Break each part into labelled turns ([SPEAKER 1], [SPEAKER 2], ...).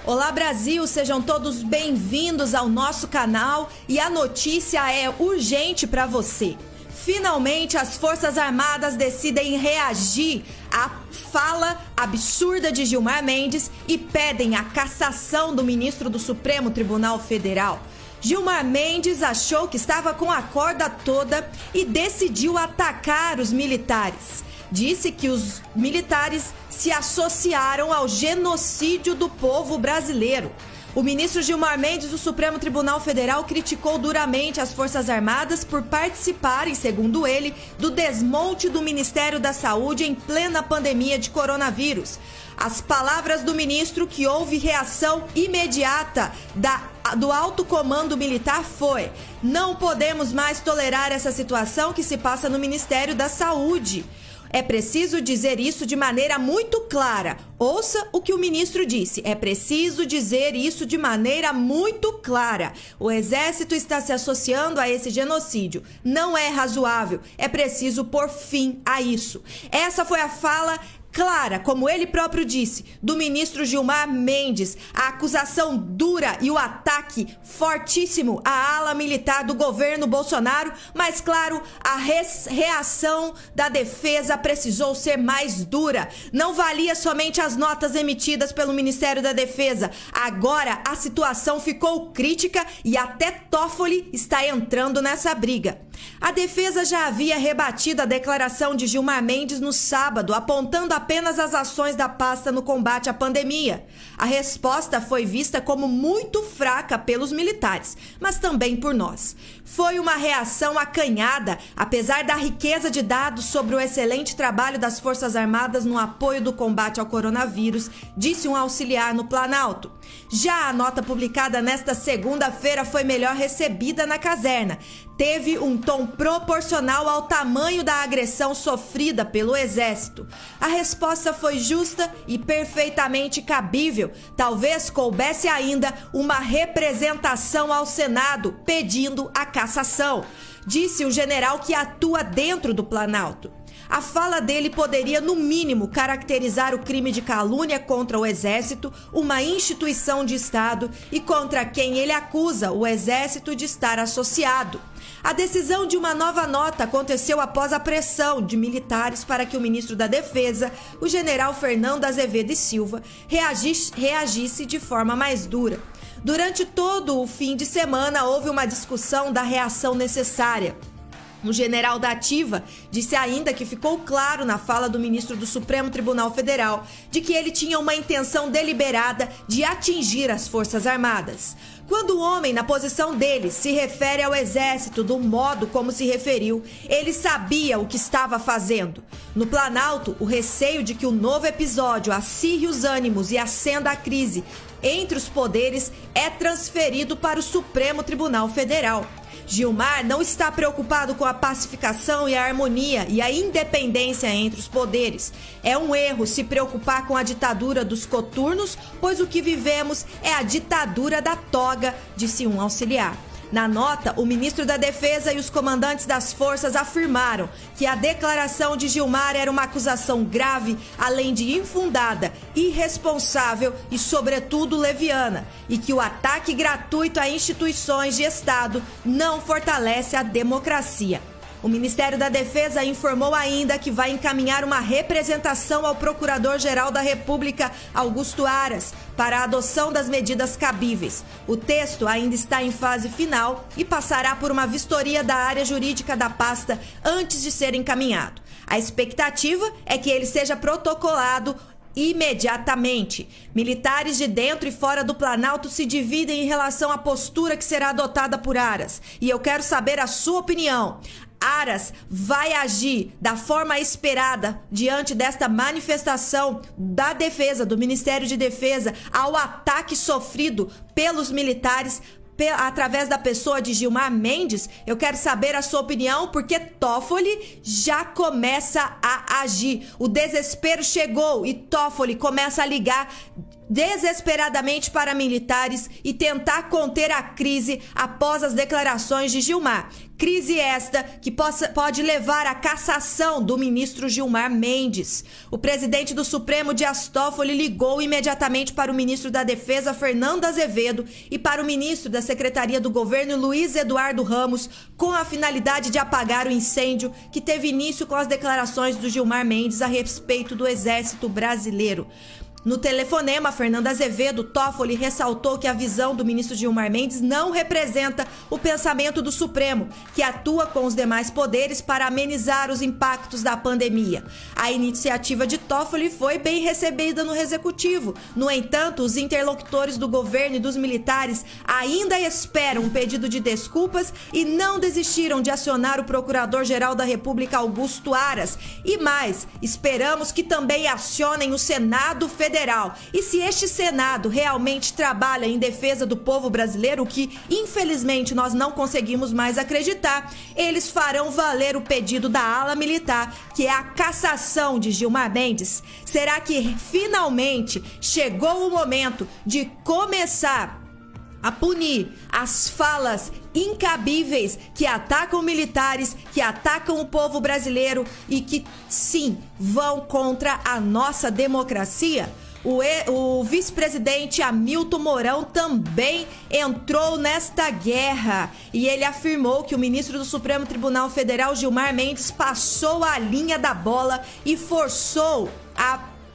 [SPEAKER 1] Olá Brasil, sejam todos bem-vindos ao nosso canal e a notícia é urgente para você. Finalmente as Forças Armadas decidem reagir à fala absurda de Gilmar Mendes e pedem a cassação do ministro do Supremo Tribunal Federal. Gilmar Mendes achou que estava com a corda toda e decidiu atacar os militares. Disse que os militares se associaram ao genocídio do povo brasileiro. O ministro Gilmar Mendes do Supremo Tribunal Federal criticou duramente as Forças Armadas por participarem, segundo ele, do desmonte do Ministério da Saúde em plena pandemia de coronavírus. As palavras do ministro, que houve reação imediata do alto comando militar, foi: não podemos mais tolerar essa situação que se passa no Ministério da Saúde. É preciso dizer isso de maneira muito clara. Ouça o que o ministro disse. É preciso dizer isso de maneira muito clara. O Exército está se associando a esse genocídio. Não é razoável. É preciso pôr fim a isso. Essa foi a fala clara, como ele próprio disse, do ministro Gilmar Mendes. A acusação dura e o ataque fortíssimo à ala militar do governo Bolsonaro, mas claro, a reação da defesa precisou ser mais dura. Não valia somente as notas emitidas pelo Ministério da Defesa. Agora a situação ficou crítica e até Toffoli está entrando nessa briga. A defesa já havia rebatido a declaração de Gilmar Mendes no sábado, apontando apenas as ações da pasta no combate à pandemia. A resposta foi vista como muito fraca pelos militares, mas também por nós. Foi uma reação acanhada, apesar da riqueza de dados sobre o excelente trabalho das Forças Armadas no apoio do combate ao coronavírus, disse um auxiliar no Planalto. Já a nota publicada nesta segunda-feira foi melhor recebida na caserna. Teve um tom proporcional ao tamanho da agressão sofrida pelo Exército. A resposta foi justa e perfeitamente cabível. Talvez coubesse ainda uma representação ao Senado pedindo a cassação, disse o general que atua dentro do Planalto. A fala dele poderia, no mínimo, caracterizar o crime de calúnia contra o Exército, uma instituição de Estado, e contra quem ele acusa o Exército de estar associado. A decisão de uma nova nota aconteceu após a pressão de militares para que o ministro da Defesa, o general Fernando Azevedo e Silva, reagisse de forma mais dura. Durante todo o fim de semana, houve uma discussão da reação necessária. O general da Ativa disse ainda que ficou claro na fala do ministro do Supremo Tribunal Federal de que ele tinha uma intenção deliberada de atingir as Forças Armadas. Quando o homem, na posição dele, se refere ao Exército do modo como se referiu, ele sabia o que estava fazendo. No Planalto, o receio de que o novo episódio acirre os ânimos e acenda a crise entre os poderes é transferido para o Supremo Tribunal Federal. Gilmar não está preocupado com a pacificação e a harmonia e a independência entre os poderes. É um erro se preocupar com a ditadura dos coturnos, pois o que vivemos é a ditadura da toga, disse um auxiliar. Na nota, o ministro da Defesa e os comandantes das forças afirmaram que a declaração de Gilmar era uma acusação grave, além de infundada, irresponsável e, sobretudo, leviana, e que o ataque gratuito a instituições de Estado não fortalece a democracia. O Ministério da Defesa informou ainda que vai encaminhar uma representação ao Procurador-Geral da República, Augusto Aras, para a adoção das medidas cabíveis. O texto ainda está em fase final e passará por uma vistoria da área jurídica da pasta antes de ser encaminhado. A expectativa é que ele seja protocolado imediatamente. Militares de dentro e fora do Planalto se dividem em relação à postura que será adotada por Aras. E eu quero saber a sua opinião. Aras vai agir da forma esperada diante desta manifestação da defesa, do Ministério de Defesa, ao ataque sofrido pelos militares através da pessoa de Gilmar Mendes? Eu quero saber a sua opinião, porque Toffoli já começa a agir. O desespero chegou e Toffoli começa a ligar desesperadamente paramilitares e tentar conter a crise após as declarações de Gilmar. Crise esta que pode levar à cassação do ministro Gilmar Mendes. O presidente do Supremo, Dias Toffoli, ligou imediatamente para o ministro da Defesa, Fernando Azevedo, e para o ministro da Secretaria do Governo, Luiz Eduardo Ramos, com a finalidade de apagar o incêndio que teve início com as declarações do Gilmar Mendes a respeito do Exército Brasileiro. No telefonema, Fernando Azevedo, Toffoli ressaltou que a visão do ministro Gilmar Mendes não representa o pensamento do Supremo, que atua com os demais poderes para amenizar os impactos da pandemia. A iniciativa de Toffoli foi bem recebida no Executivo. No entanto, os interlocutores do governo e dos militares ainda esperam um pedido de desculpas e não desistiram de acionar o Procurador-Geral da República, Augusto Aras. E mais, esperamos que também acionem o Senado Federal. E se este Senado realmente trabalha em defesa do povo brasileiro, o que infelizmente nós não conseguimos mais acreditar, eles farão valer o pedido da ala militar, que é a cassação de Gilmar Mendes. Será que finalmente chegou o momento de começar a punir as falas incabíveis que atacam militares, que atacam o povo brasileiro e que, sim, vão contra a nossa democracia? O vice-presidente Hamilton Mourão também entrou nesta guerra e ele afirmou que o ministro do Supremo Tribunal Federal, Gilmar Mendes, passou a linha da bola e forçou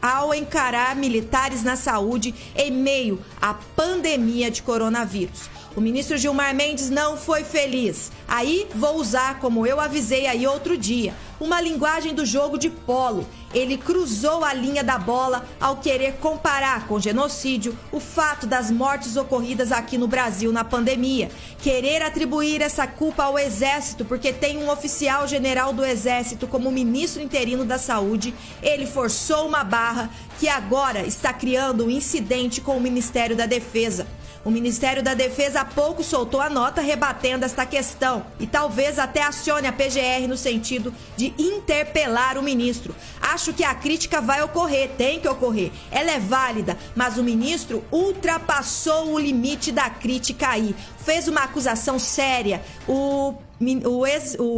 [SPEAKER 1] ao encarar militares na saúde em meio à pandemia de coronavírus. O ministro Gilmar Mendes não foi feliz. Aí vou usar, como eu avisei aí outro dia, uma linguagem do jogo de polo. Ele cruzou a linha da bola ao querer comparar com genocídio o fato das mortes ocorridas aqui no Brasil na pandemia. Querer atribuir essa culpa ao Exército porque tem um oficial general do Exército como ministro interino da Saúde. Ele forçou uma barra que agora está criando um incidente com o Ministério da Defesa. O Ministério da Defesa há pouco soltou a nota rebatendo esta questão e talvez até acione a PGR no sentido de interpelar o ministro. Acho que a crítica vai ocorrer, tem que ocorrer. Ela é válida, mas o ministro ultrapassou o limite da crítica aí. Fez uma acusação séria. O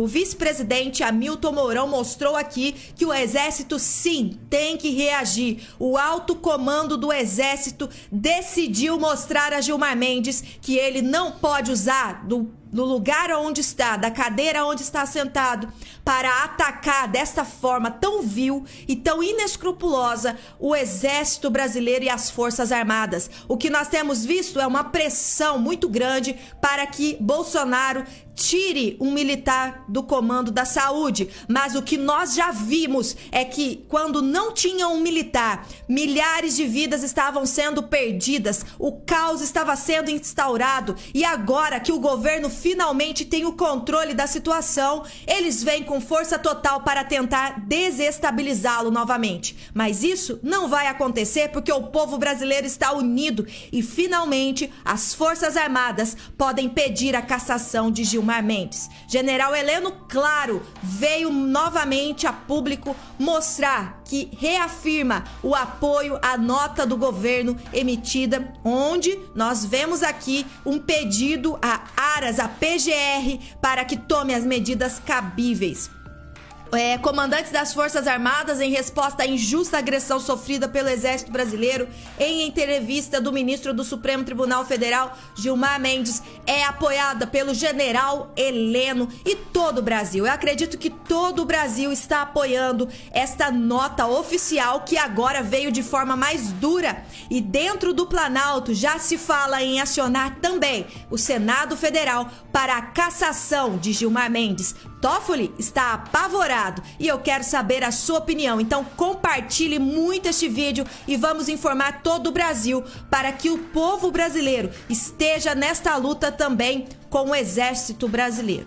[SPEAKER 1] vice-presidente Hamilton Mourão mostrou aqui que o Exército, sim, tem que reagir. O alto comando do Exército decidiu mostrar a Gilmar Mendes que ele não pode usar do lugar onde está, da cadeira onde está sentado, para atacar desta forma tão vil e tão inescrupulosa o Exército Brasileiro e as Forças Armadas. O que nós temos visto é uma pressão muito grande para que Bolsonaro tire um militar do comando da saúde. Mas o que nós já vimos é que quando não tinha um militar, milhares de vidas estavam sendo perdidas, o caos estava sendo instaurado e agora que o governo finalmente tem o controle da situação, eles vêm com força total para tentar desestabilizá-lo novamente. Mas isso não vai acontecer porque o povo brasileiro está unido e finalmente as Forças Armadas podem pedir a cassação de Gilmar Mendes. General Heleno, claro, veio novamente a público mostrar que reafirma o apoio à nota do governo emitida, onde nós vemos aqui um pedido a Aras, a PGR, para que tome as medidas cabíveis. Comandantes das Forças Armadas, em resposta à injusta agressão sofrida pelo Exército Brasileiro, em entrevista do ministro do Supremo Tribunal Federal, Gilmar Mendes, é apoiada pelo general Heleno e todo o Brasil. Eu acredito que todo o Brasil está apoiando esta nota oficial que agora veio de forma mais dura. E dentro do Planalto já se fala em acionar também o Senado Federal para a cassação de Gilmar Mendes. Toffoli está apavorado e eu quero saber a sua opinião. Então compartilhe muito este vídeo e vamos informar todo o Brasil para que o povo brasileiro esteja nesta luta também com o Exército Brasileiro.